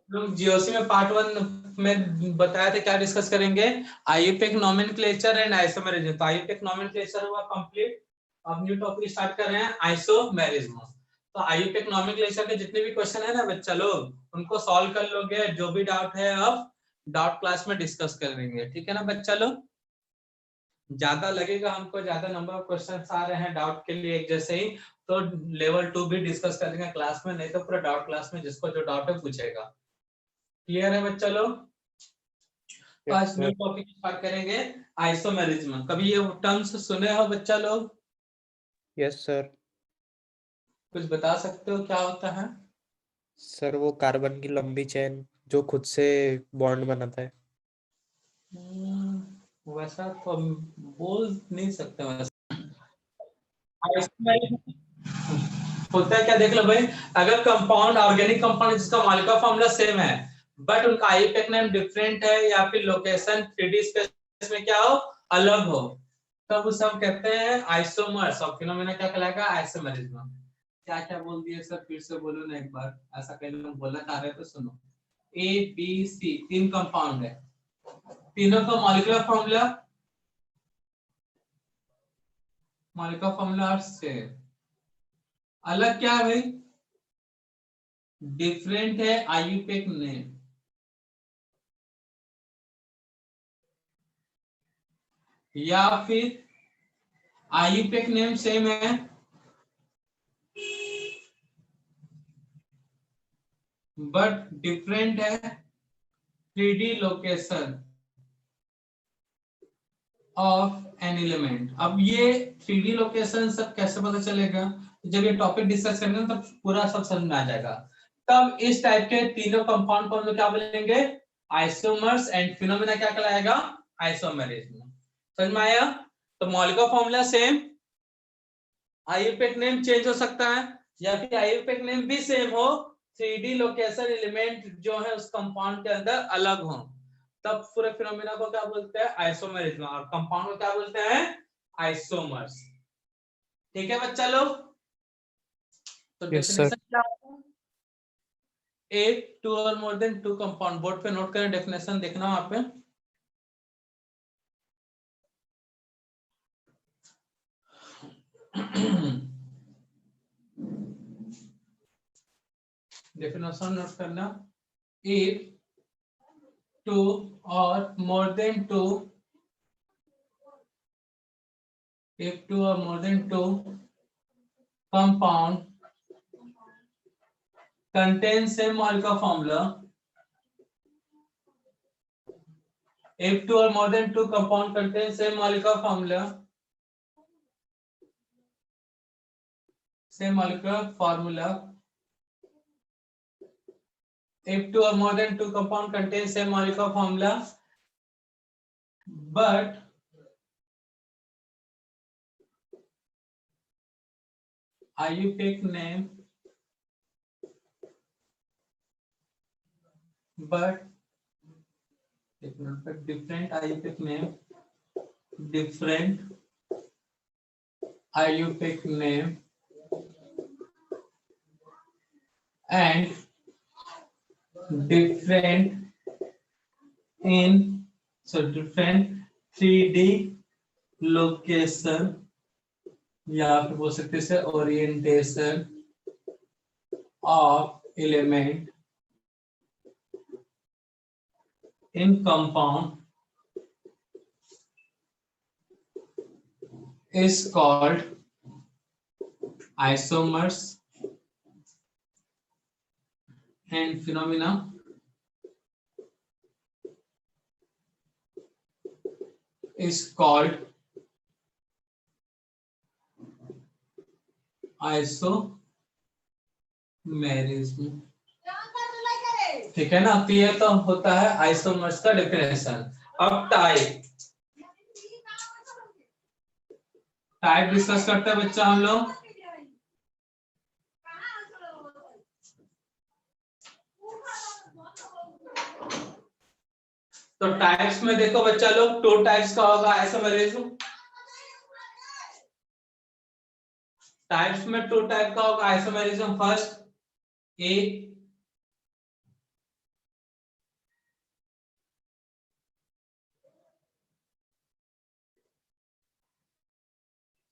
लोग जीओसी में पार्ट 1 में बताया था क्या डिस्कस करेंगे, आईयूपीएक नोमेनक्लेचर एंड आइसोमेरिज्म। तो आईयूपीएक नोमेनक्लेचर हुआ कंप्लीट। अब न्यू टॉपिक स्टार्ट कर रहे हैं, आइसोमेरिज्म। तो आईयूपीएक नोमेनक्लेचर के जितने भी क्वेश्चन है ना बच्चा लोग, उनको सॉल्व कर लोगे। जो भी डाउट है अब डाउट क्लास में डिस्कस करेंगे, ठीक है ना बच्चा लोग। ज्यादा लगेगा हमको, ज्यादा नंबर ऑफ क्वेश्चन आ रहे हैं डाउट के लिए एक जैसे ही, तो लेवल 2 भी डिस्कस करेंगे क्लास में, नहीं तो पूरा डाउट क्लास में जिसको जो डाउट है पूछेगा। क्लियर है बच्चा लोग। यस आज न्यू सर। टॉपिक स्टार्ट करेंगे, आइसोमेरिज्म। कभी ये टर्म्स सुने हो बच्चा लोग? Yes sir. कुछ बता सकते हो क्या होता है? सर वो कार्बन की लंबी चेन जो खुद से बॉन्ड बनाता है। वैसा तो हम बोल नहीं सकते वैसा। आइसोमेरिज्म होता है क्या देख लो भाई। अगर कंपाउंड, ऑर्गेनिक कंपाउंड जिसका मॉलिक्यूलर फार्मूला सेम है बट उनका आईयूपीएक नेम डिफरेंट है, या फिर लोकेशन 3D स्पेस में क्या हो, अलग हो, तब उसे हम कहते हैं आइसोमर्स। और फिनोमेना क्या कहलाएगा, आइसोमेरिज्म। क्या क्या बोल दिए सर, फिर से बोलो ना एक बार, ऐसा कई लोग बोलना चाह रहे हैं तो सुनो। ए बी सी तीन कंपाउंड है, तीनों का मॉलिक्यूलर फार्मूला, मॉलिक्यूलर फार्मूला से अलग क्या है भाई, डिफरेंट है आईयूपीएक नेम। या फिर आईयूपीएक नेम सेम है बट डिफरेंट है 3D location of an element. अब ये 3D लोकेशन सब कैसे पता चलेगा, जब ये टॉपिक डिस्कस करेंगे तब पूरा सब समझ में आ जाएगा। तब इस टाइप के तीनों कंपाउंड को हम लोग क्या बोलेंगे, आइसोमर्स। एंड फिनोमेना क्या कहलाएगा, आइसोमेरिज्म। समझ में आया। तो molecular formula same, IUPAC name change हो सकता है, या फिर आईयूपीएक नेम भी सेम हो, 3D लोकेशन एलिमेंट जो है उस कंपाउंड के अंदर अलग हो, तब पूरे फिनोमेना को क्या बोलते हैं, आइसोमेरिज्म। और कंपाउंड को क्या बोलते हैं, आइसोमर्स। ठीक है बच्चा लोग। तो यस सर। डेफिनेशन क्या होता है, एक टू और more than two compound. Board पे नोट करें, डेफिनेशन देखना वहां पे। डेफिनेशन नोट करना, if two or more than two, if two or more than two compound contain same molecular formula, if two or more than two compound contain same molecular formula, same molecular formula, if two or more than two compound contain same molecular formula but IUPAC name, but different IUPAC name, different IUPAC name and different in, so different 3D location, या फिर बोल सकते हैं orientation of element in compound is called isomers, and phenomena is called isomerism। ठीक है ना। तो ये तो होता है आइसोमर्स का डेफिनेशन। अब टाइप, टाइप डिस्कस करते हैं बच्चा हम लोग। तो टाइप्स में देखो बच्चा लोग, टू टाइप्स का होगा आइसोमेरिज्म। टाइप्स में टू टाइप का होगा isomerism. First A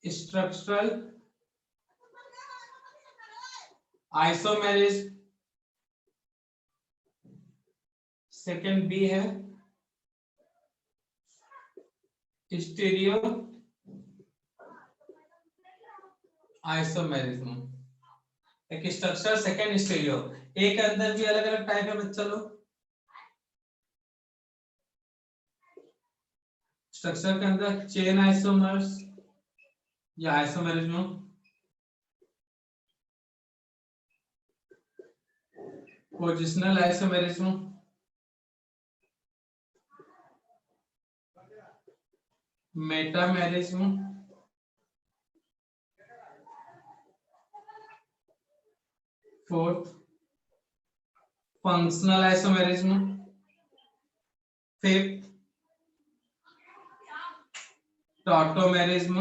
structural isomerism, second B है स्टीरियो आइसोमेरिज्म। एक स्ट्रक्चर, सेकंड स्टीरियो, एक के अंदर भी अलग अलग टाइप है बच्चा लोग। स्ट्रक्चर के अंदर चेन आइसोमर्स या isomerism, positional isomerism, metamerism, fourth functional isomerism, fifth tautomerism.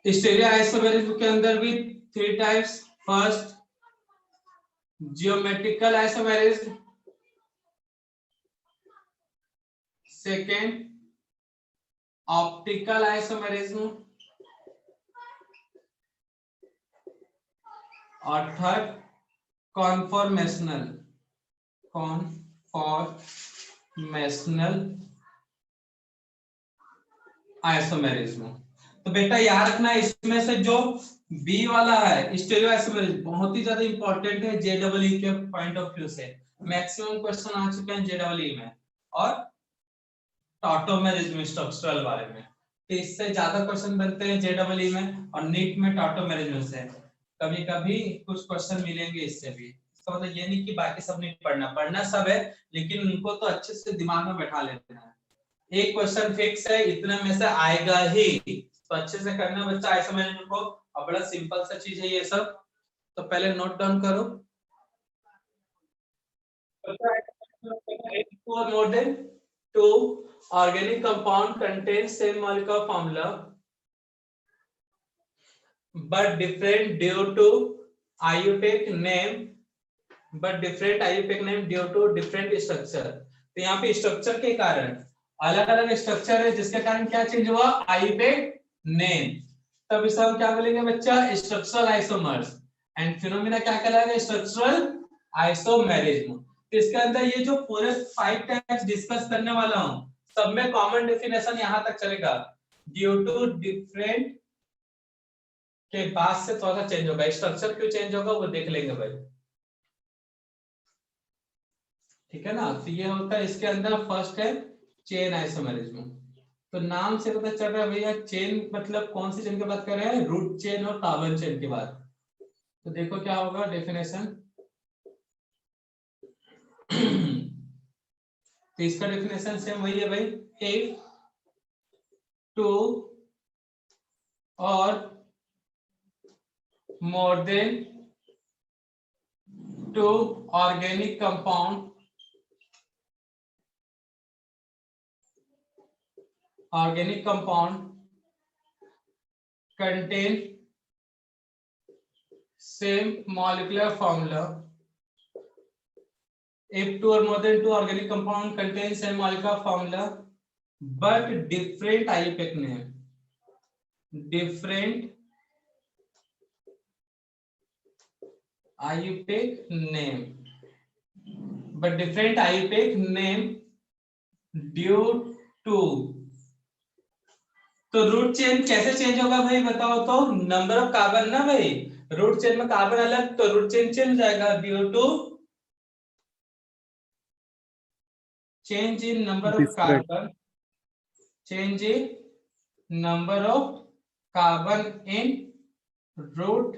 Stereo isomerism के अंदर भी 3 types. First geometrical isomerism, second optical isomerism और थर्ड कॉन्फॉर्मेशनल आइसोमेरिज्म। तो बेटा याद रखना इसमें से जो बी वाला है स्टीरियो आइसोमेरिज्म बहुत ही ज्यादा इंपॉर्टेंट है जेडब्ल्यू के पॉइंट ऑफ व्यू से। मैक्सिमम क्वेश्चन आ चुके हैं जेडब्ल्यू में और टॉटोमेरिज्म स्ट्रक्चरल बारे में, तो इससे ज्यादा क्वेश्चन बनते हैं जेडब्ल्यू में और नीट में टॉटोमेरिज्म से। कभी कभी कुछ क्वेश्चन मिलेंगे इससे भी। इसका मतलब ये नहीं कि बाकी सब नहीं पढ़ना, पढ़ना सब है लेकिन उनको तो अच्छे से दिमाग में बैठा लेना है। एक क्वेश्चन फिक्स है, इतने में से आएगा ही, तो अच्छे से करना बच्चा आइसोमेरिज्म को। और बड़ा सिंपल सा चीज है ये सब, तो पहले नोट डाउन करो। More than 2 organic compound contains same molecular formula but different due to IUPAC name due to different structure। तो यहाँ पे स्ट्रक्चर के कारण अलग अलग स्ट्रक्चर है जिसके कारण क्या चेंज हुआ, IUPAC नेम। तब इसे हम क्या बोलेंगे बच्चा, स्ट्रक्चरल आइसोमर्स। एंड फिनोमेना क्या कहलाएगा, स्ट्रक्चरल आइसोमेरिज्म। तो इसके अंदर ये जो पूरे 5 टाइप्स डिस्कस करने वाला हूँ सब में कॉमन डेफिनेशन यहां तक चलेगा। ड्यू टू डिफरेंट के बाद से थोड़ा सा चेंज होगा, स्ट्रक्चर क्यों चेंज होगा वो देख लेंगे भाई, ठीक है ना। तो ये होता है इसके अंदर। फर्स्ट है चेन आइसोमेरिज्म। तो नाम से पता चल रहा है भैया चेन मतलब कौन सी चेन की बात कर रहे हैं, रूट चेन और कार्बन चेन की बात। तो देखो क्या होगा डेफिनेशन। तो इसका डेफिनेशन सेम वही है भाई, एक टू और more than 2 organic compound contain same molecular formula। if 2 or more than 2 organic compound contain same molecular formula but different IUPAC name, different IUPAC name but different IUPAC name due to। तो root chain कैसे change होगा भाई बताओ तो, number of carbon ना भाई, root chain में carbon अलग तो रूट चेन चेंज जाएगा due to change in number of carbon, change in number of carbon in root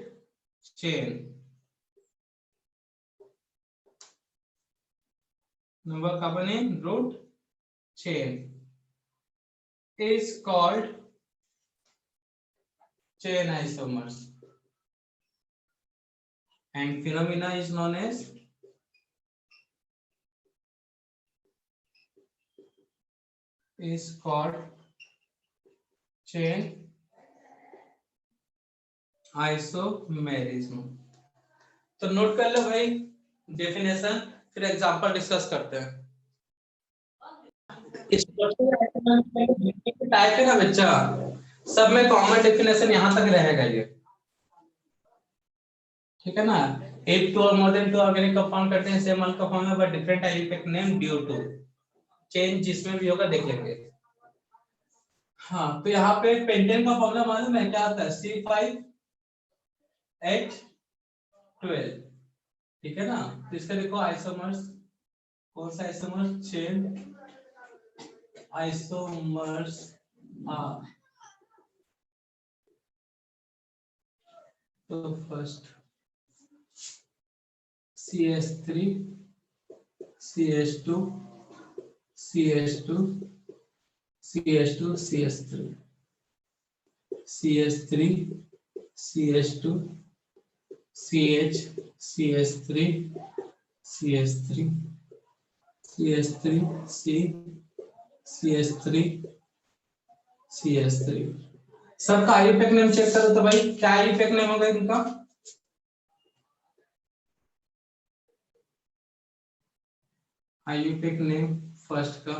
chain, number of carbon in root chain is called chain isomers and phenomena is known as chain isomerism। तो note कर लो भाई definition, फिर example discuss करते हैं। Type है ना बच्चा, सब में कॉमन डेफिनेशन यहाँ तक रहेगा ये, ठीक है ना। If two or more than two organic compound contain same alkyl formula but different IUPAC name due to change, जिसमें भी होगा देख लेंगे। हाँ तो यहाँ पे पेंटेन का फॉर्मूला मालूम है क्या आता है, C5H12, ठीक है ना। तो इसका देखो आइसोमर्स, कौन सा आइसोमर्स, चेन आइसोमर्स तो first CH3 CH2 CH2 CH2 CH3 CH3 CH2 CH CH3 CH3 CH3 C CH3 CH3, सबका आईयूपैक नेम चेक करो तो भाई क्या आईयूपैक नेम होगा इनका, आईयूपैक नेम फर्स्ट का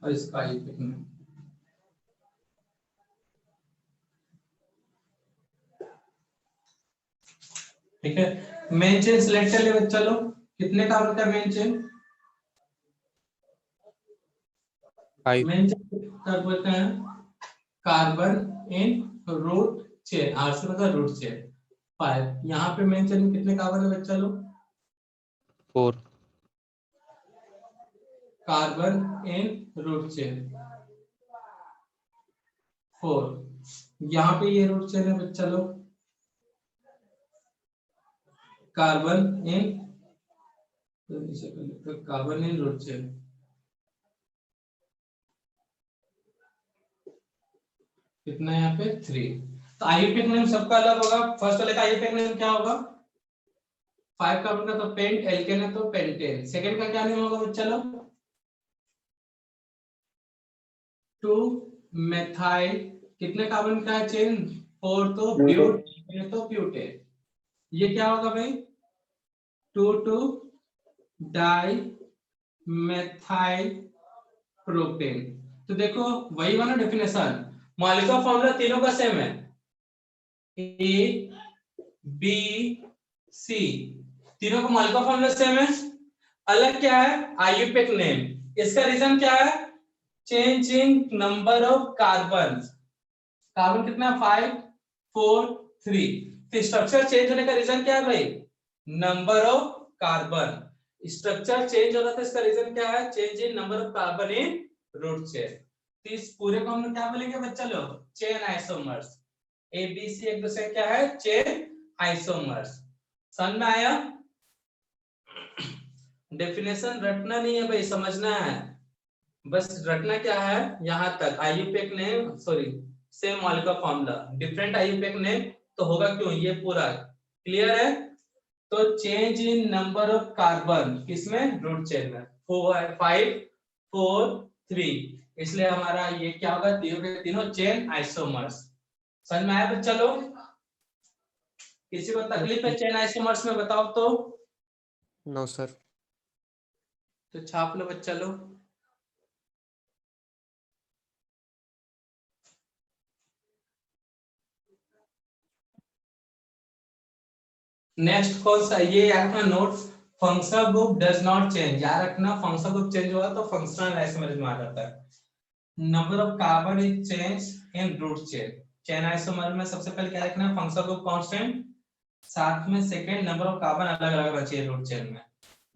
और इसका आईयूपैक नेम, ठीक है। मेन चेन सिलेक्ट कर ले चलो, कितने कार्बन का मेन चेन, मेन चेन क्या बोलते हैं, carbon in root chain, R से मतलब रूट चेन 5। यहाँ पे मेन चेन में कितने कार्बन है बच्चा लोग, 4 कार्बन इन रूट चेन 4। यहाँ पे ये रूट चेन है बच्चा लोग, carbon in, carbon in root chain, कितना यहाँ पे 3। तो आईयूपैक नेम सबका अलग होगा, फर्स्ट वाले का आईयूपैक नेम क्या होगा, 5 कार्बन का तो पेंट, एल्केन है तो पेंटेन। सेकंड का क्या नेम होगा बच्चा लोग, 2 मेथाइल, कितने कार्बन का है चेन, 4 तो ब्यूट, तो ब्यूटेन। ये क्या होगा भाई, 2 डाई मेथाइल प्रोपेन। तो देखो वही वाला डेफिनेशन, मॉलिक्यूलर फॉर्मूला तीनों का सेम है, ए बी सी, तीनों का मॉलिक्यूलर फॉर्मूला सेम है, अलग क्या है आईयूपैक नेम। इसका रीजन क्या है, change in number of carbon, carbon कितना 5 4 3। स्ट्रक्चर चेंज होने का रीजन क्या है भाई, number of carbon, structure change हो रहा था, इसका रीजन क्या है, change in number of carbon in root chain. तो इस पूरे को हम क्या बोलेंगे बच्चा लोग, chain isomers. A B C एक दूसरे क्या है, चेन आइसोमर्स। समझ में आया, डेफिनेशन रटना नहीं है भाई, समझना है बस। रटना क्या है यहां तक, IUPAC name sorry same molecular formula, different IUPAC name तो होगा क्यों, ये पूरा क्लियर है। तो change in number of carbon किसमें, रूट चेन में, 5 4 3, इसलिए हमारा ये क्या होगा, तीनों के तीनों चेन आइसोमर्स। समझ में आया बच्चा लोग, किसी को तकलीफ है चेन आइसोमर्स में बताओ तो, नो सर। तो छाप लो बच्चा लोग। नेक्स्ट कौन सा, ये रखना note, functional group does not change, याद रखना फंक्शनल ग्रुप चेंज हुआ तो फंक्शनल आइसोमर में आ जाता है। Number of carbon is change in root chain, chain isomer में सबसे पहले क्या रखना है, फंक्शनल ग्रुप कांस्टेंट, साथ में सेकंड नंबर ऑफ कार्बन अलग अलग होना चाहिए रूट चेन में,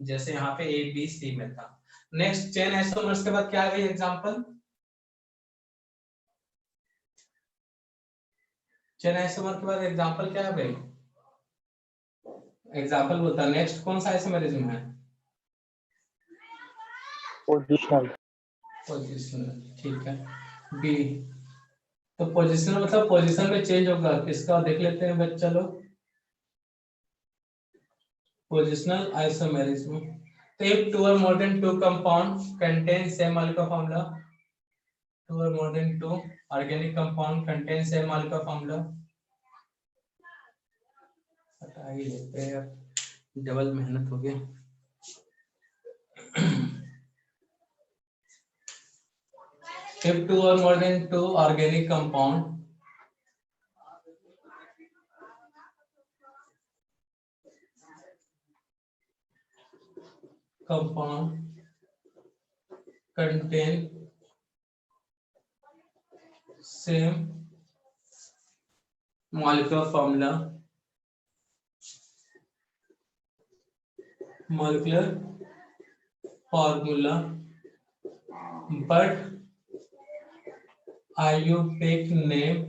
जैसे यहाँ पे ए बी सी में था। नेक्स्ट चेन आइसोमर्स के बाद क्या है एग्जांपल, चेन आइसोमर के बाद एग्जांपल क्या है भाई, एग्जांपल बोलता नेक्स्ट कौन सा आइसोमरिज्म है, पोजिशनल। पोजिशनल, ठीक है बी। तो पोजिशनल मतलब पोजीशन में चेंज होगा किसका, देख लेते हैं बच्चा लोग, पोजिशनल आइसोमेरिज्म। तो if two or more than two compound contain same molecular formula, two or more than two organic compound contain same molecular formula, हटा ही लेते हैं यार, डबल मेहनत हो गया। If two or more than two organic compound contain same molecular formula but IUPAC name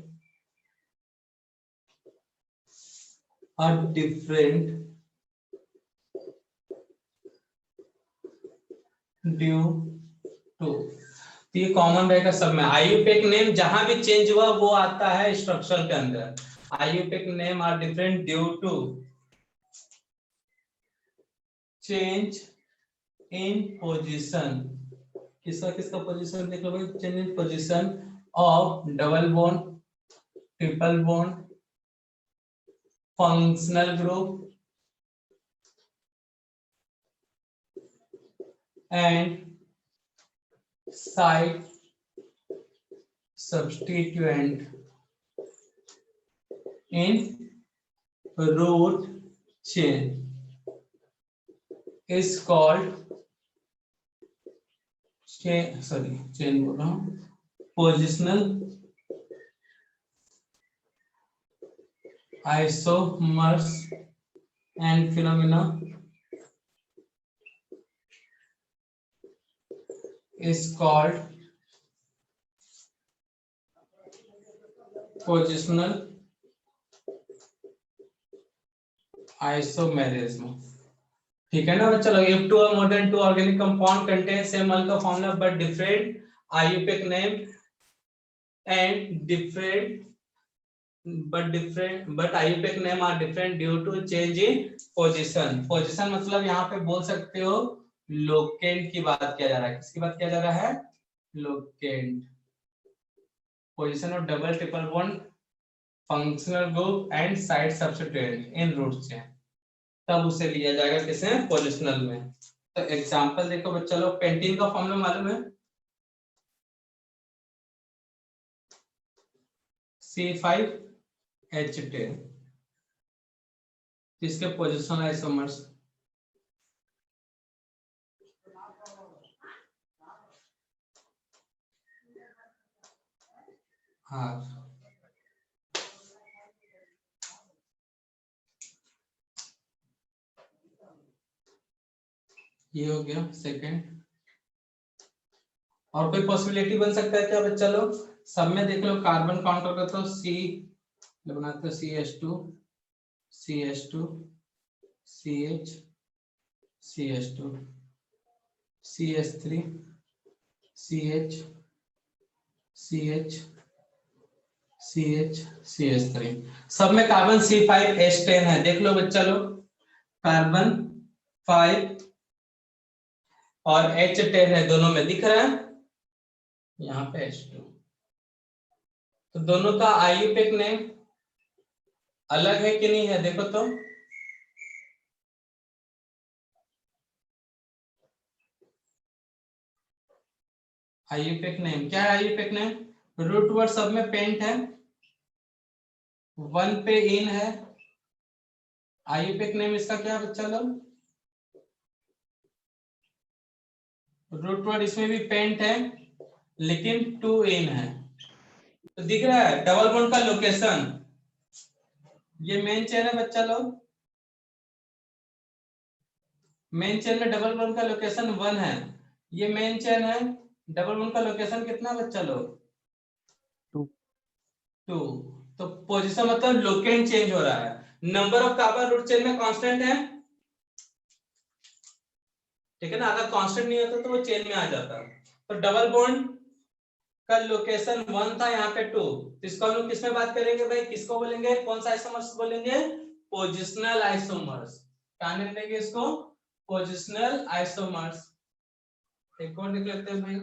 are different due to. तो ये common रहेगा सब में। IUPAC नेम जहां भी चेंज हुआ वो आता है स्ट्रक्चर के अंदर। IUPAC name are different due to change in position. किसका किसका पोजीशन देख लो भाई, change in position of double bond, triple bond, functional group and site substituent in root chain is called positional isomers and phenomena is called positional isomerism। ठीक है ना बच्चा लोग। if two or more than two organic compound contain same molecular formula but different IUPAC name and but IUPAC name are different due to change in position। Position मतलब यहाँ पे बोल सकते हो लोकेंट की बात किया जा रहा है। किसकी बात किया जा रहा है? Locant. Position of double triple bond, functional group and side substituent in root chain, तब उसे लिया जाएगा किसे? पोजिशनल में। तो एग्जांपल देखो बच्चा लोग, पेंटीन का फॉर्मूला मालूम है? C5H10। इसके पोजिशनल आइसोमर्स हाँ, ये हो गया सेकंड। और कोई पॉसिबिलिटी बन सकता है क्या बच्चा लोग? सब में देख लो कार्बन काउंटर का, तो C बनाते हो CH2 CH2 CH CH2 CH3 CH CH CH CH3। सब में कार्बन C5H10 है। देख लो बच्चा लोग, कार्बन 5 और H10 है, दोनों में दिख रहा है यहाँ पे H2। तो दोनों का IUPAC नेम अलग है कि नहीं है? देखो तो IUPAC नेम क्या है? IUPAC नेम रूट वर्ड सब में पेंट है, 1 पे इन है। IUPAC नेम इसका क्या बच्चा लोग? रूट वर्ड इसमें भी पेंट है लेकिन 2 इन है। तो दिख रहा है डबल बॉन्ड का लोकेशन, ये मेन चेन है बच्चा लोग। मेन चेन में डबल बॉन्ड का लोकेशन 1 है, ये मेन चेन है। डबल बॉन्ड का लोकेशन कितना बच्चा लोग? 2। तो पोजीशन मतलब लोकेंट चेंज हो रहा है। Number of carbon root chain में कांस्टेंट है, ठीक है ना? अगर कांस्टेंट नहीं होता तो वो चेन में आ जाता। तो डबल बॉन्ड का लोकेशन 1 था, यहाँ पे 2। तो इसको हम लोग किस में बात करेंगे भाई? किसको बोलेंगे? कौन सा आइसोमर्स बोलेंगे? Positional isomers. क्या नाम देंगे इसको? Positional isomers. एक और लिख लेते हैं भाई,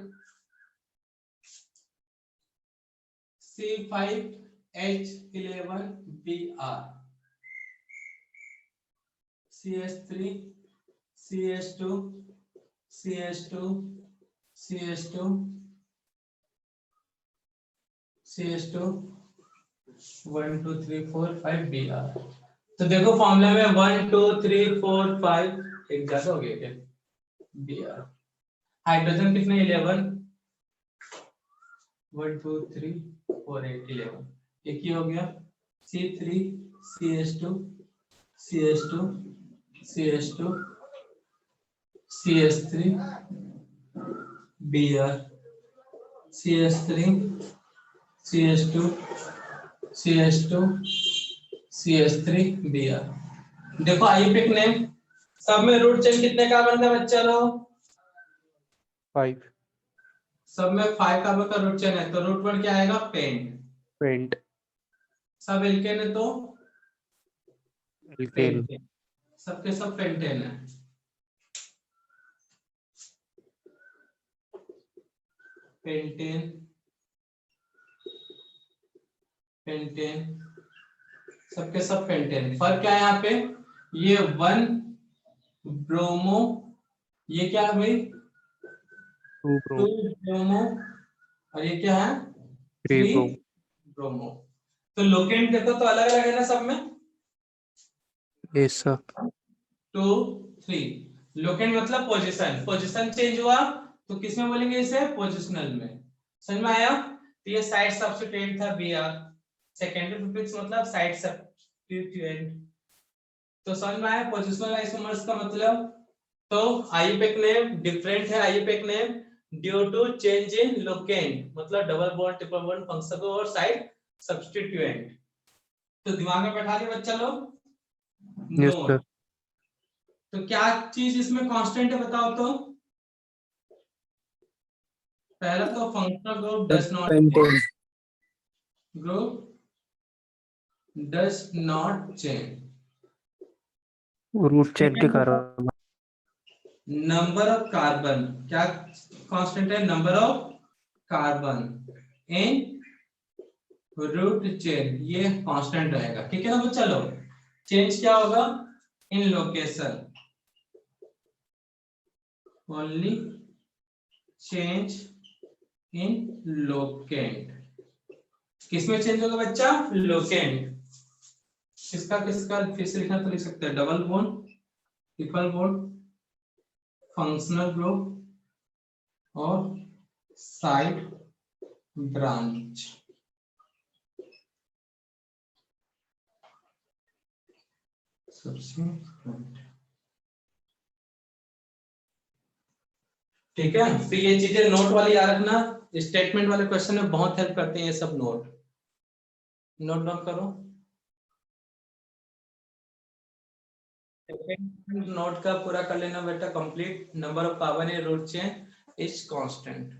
C5H11Br। CH3 CH2 CH2 CH2 CH2 1 2 3 4 5 Br। तो देखो फॉर्मूला में 1 2 3 4 5 एक ज्यादा हो गया क्या? Br। हाइड्रोजन कितने 11 1 2 3 4 8 11 एक ही हो गया। C3 CH2 CH2 CH2 CH3 Br CH3 CH2 CH2 CH3 Br। देखो आईयूपीएक नेम सब में रूट चेन कितने कार्बन का बच्चा लोग? 5 सब में 5 कार्बन का रूट चेन है तो रूट वर्ड क्या आएगा? पेंट। पेंट सब एल्केन है तो एल्केन पेंटेन। सबके सब पेंटेन है। पेंटेन पेंटेन सबके सब पेंटेन। फर्क क्या है यहाँ पे? ये 1 ब्रोमो, ये क्या है भाई? 2 2 ब्रोम ब्रोमो और ये क्या है? 3 3 ब्रोम ब्रोमो। तो लोकेंट देखो तो अलग अलग है ना सब में? यस सर 2 3 लोकेंट मतलब पोजीशन, पोजीशन चेंज हुआ तो किसमें बोलेंगे इसे? पोजिशनल में। समझ में आया? तो ये साइड सब्स्टिट्यूएंट था Br। सेकेंडरी प्रीफिक्स मतलब साइड सब्स्टिट्यूएंट। तो समझ में आया पोजिशनल आइसोमर्स का मतलब? तो आईयूपीएक नेम डिफरेंट है। IUPAC name due to change in locant मतलब double bond triple bond function और साइड सब्स्टिट्यूएंट। तो दिमाग में बैठा लिया बच्चा लोग? Yes note. सर तो क्या चीज इसमें कांस्टेंट है बताओ तो? पहला तो functional group does not pentane change. Root chain के कारण नंबर ऑफ कार्बन क्या कांस्टेंट है? Number of carbon in root chain ये कांस्टेंट रहेगा। ठीक है ना बच्चा लोग? चेंज क्या होगा? In location, only change in locant. किसमें चेंज होगा बच्चा? लोकेंट। किसका किसका फिर से लिखना तो लिख सकते हैं double bond triple bond functional group और साइड ब्रांच। सबसे ठीक है। तो ये चीजें नोट वाली याद रखना, स्टेटमेंट वाले क्वेश्चन में बहुत हेल्प करते हैं ये सब। नोट नोट डाउन करो। नोट का पूरा कर लेना बेटा complete. Number of carbon in root chain is constant.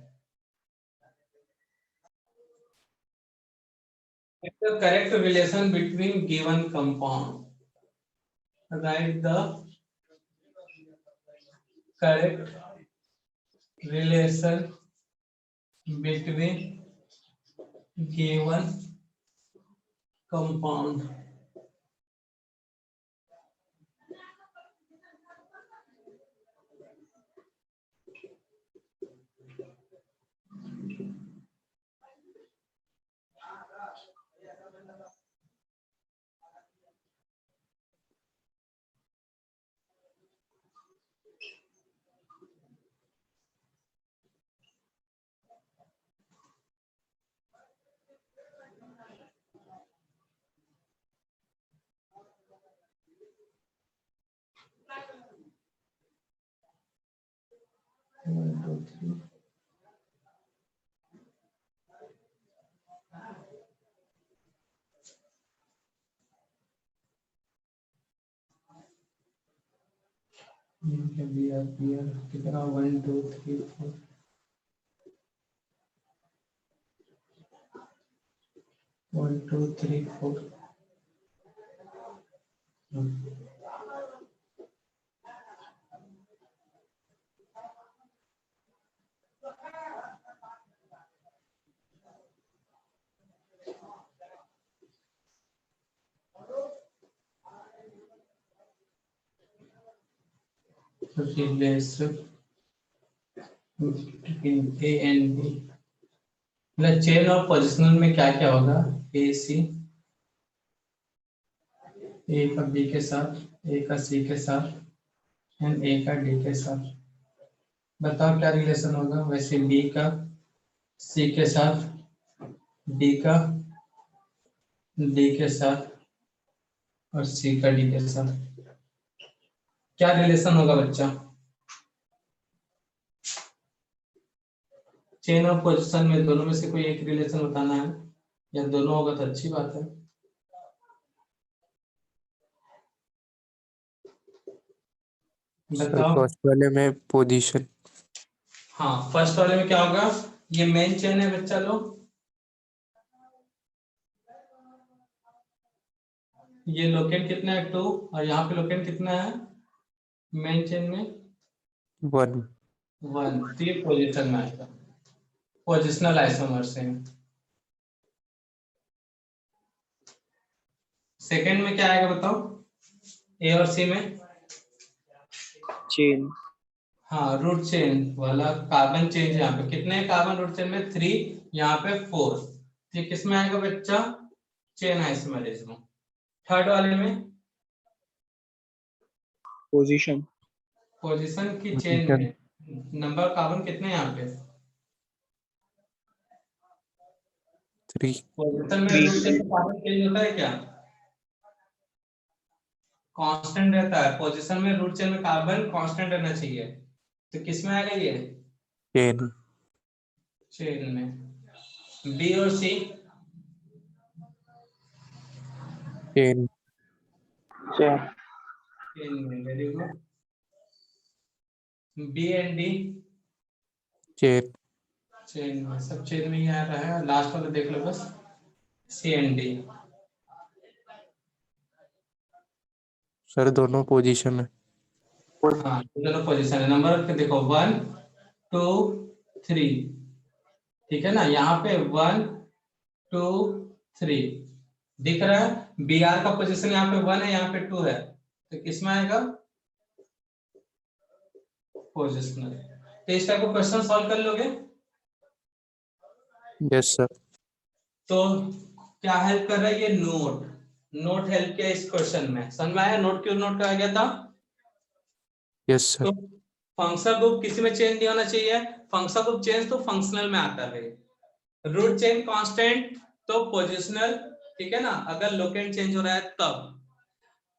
The correct relation between given compound. Write the correct relation between given compound. One, two, three. कितना 1 2 3 4 1 2 3 4। Relation between A and B, मतलब chain और positional में क्या क्या होगा, ए C, ए का B के साथ, ए का सी के साथ एंड ए का डी के साथ। बताओ क्या रिलेशन होगा। वैसे बी का सी के साथ, डी का डी के साथ और सी का डी के साथ क्या रिलेशन होगा बच्चा। चेन और पोजीशन में दोनों में से कोई एक रिलेशन बताना है, या दोनों होगा तो अच्छी बात है। बताओ। फर्स्ट वाले में पोजीशन। हाँ, फर्स्ट वाले में क्या होगा, ये मेन चेन है बच्चा लोग, ये लोकेट कितना है 2 और यहाँ पे लोकेट कितना है मेन चेन में 1। 1, तो ये पोजीशन में आएगा, पोजिशनल आइसोमर से। सेकंड में क्या आएगा बताओ, ए और सी में चेन। हाँ, रूट चेन वाला कार्बन चेंज। यहाँ पे कितने कार्बन रूट चेन में 3, यहाँ पे 4, ये किस में आएगा बच्चा, चेन आइसोमरिज्म। थर्ड वाले में पोजीशन। पोजीशन की चेन में नंबर कार्बन कितने यहाँ पे 3। पोजीशन में रूट चेन में कार्बन चेंज होता है क्या, कांस्टेंट रहता है। पोजीशन में रूट चेन में कार्बन कांस्टेंट रहना चाहिए, तो किस में आएगा ये चेन। चेन में। बी और सी चेन। चेन में, very good. B and D chain. Chain में, सब चेन में ही आ रहा है। लास्ट वाला देख लो बस, सी एंड डी। सर दोनों पोजीशन है। हाँ, दोनों पोजीशन है। नंबर देखो 1 2 3, ठीक है ना। यहाँ पे 1 2 3 दिख रहा है। बी आर का पोजीशन यहाँ पे 1 है, यहाँ पे 2 है, तो किस में आएगा पोजिशनल। तो इस टाइप का क्वेश्चन सॉल्व कर लोगे। Yes sir. तो क्या हेल्प कर रहा है ये नोट, नोट हेल्प किया इस क्वेश्चन में। समझ में आया नोट क्यों नोट करा गया था। Yes sir. तो फंक्शनल ग्रुप किसी में चेंज नहीं होना चाहिए, फंक्शनल ग्रुप चेंज तो फंक्शनल में आता है। रूट चेन कांस्टेंट तो पोजिशनल, ठीक है ना, अगर लोकेंट चेंज हो रहा है तब।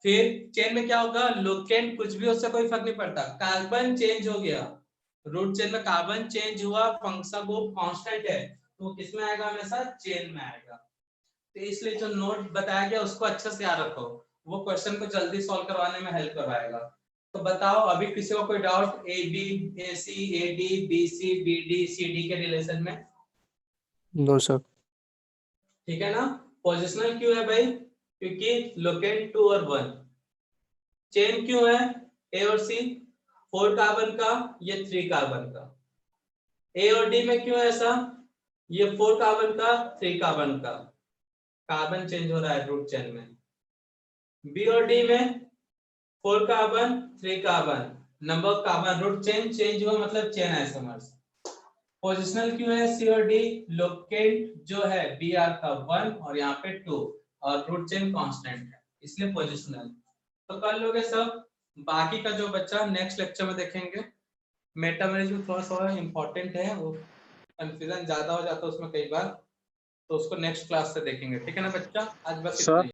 फिर चेन में क्या होगा, लोकेंट कुछ भी उससे कोई फर्क नहीं पड़ता। कार्बन चेंज हो गया, रूट चेन में कार्बन चेंज हुआ, फंक्शनल ग्रुप कांस्टेंट है, तो किसमें आएगा हमेशा चेन में आएगा। तो इसलिए जो नोट बताया गया उसको अच्छे से याद रखो, वो क्वेश्चन को जल्दी सॉल्व करवाने में हेल्प करवाएगा। तो बताओ अभी किसी को कोई doubt A B A C A D B C B D C D के रिलेशन में। No sir. ठीक है ना। पोजिशनल क्यों है भाई, क्योंकि लोकेट 2 और 1। चेन क्यों है, ए और सी 4 कार्बन का, ये 3 कार्बन का। ए और डी में क्यों है ऐसा, ये 4 कार्बन का 3 कार्बन का, कार्बन चेंज हो रहा है रूट चेन में। बी और डी में 4 carbon 3 carbon, number of carbon root chain change हुआ, मतलब चेन आइसोमर्स। पोजिशनल क्यों है सी और डी, लोकेट जो है बी आर का 1 और यहाँ पे 2 और रूट चेन कांस्टेंट है, इसलिए पोजिशनल। तो कर लोगे सब। बाकी का जो बच्चा नेक्स्ट लेक्चर में देखेंगे। मेटामेरिज्म थोड़ा सा इंपॉर्टेंट है, वो कंफ्यूजन ज्यादा हो जाता है उसमें कई बार, तो उसको नेक्स्ट क्लास से देखेंगे। ठीक है ना बच्चा, आज बस इतना ही।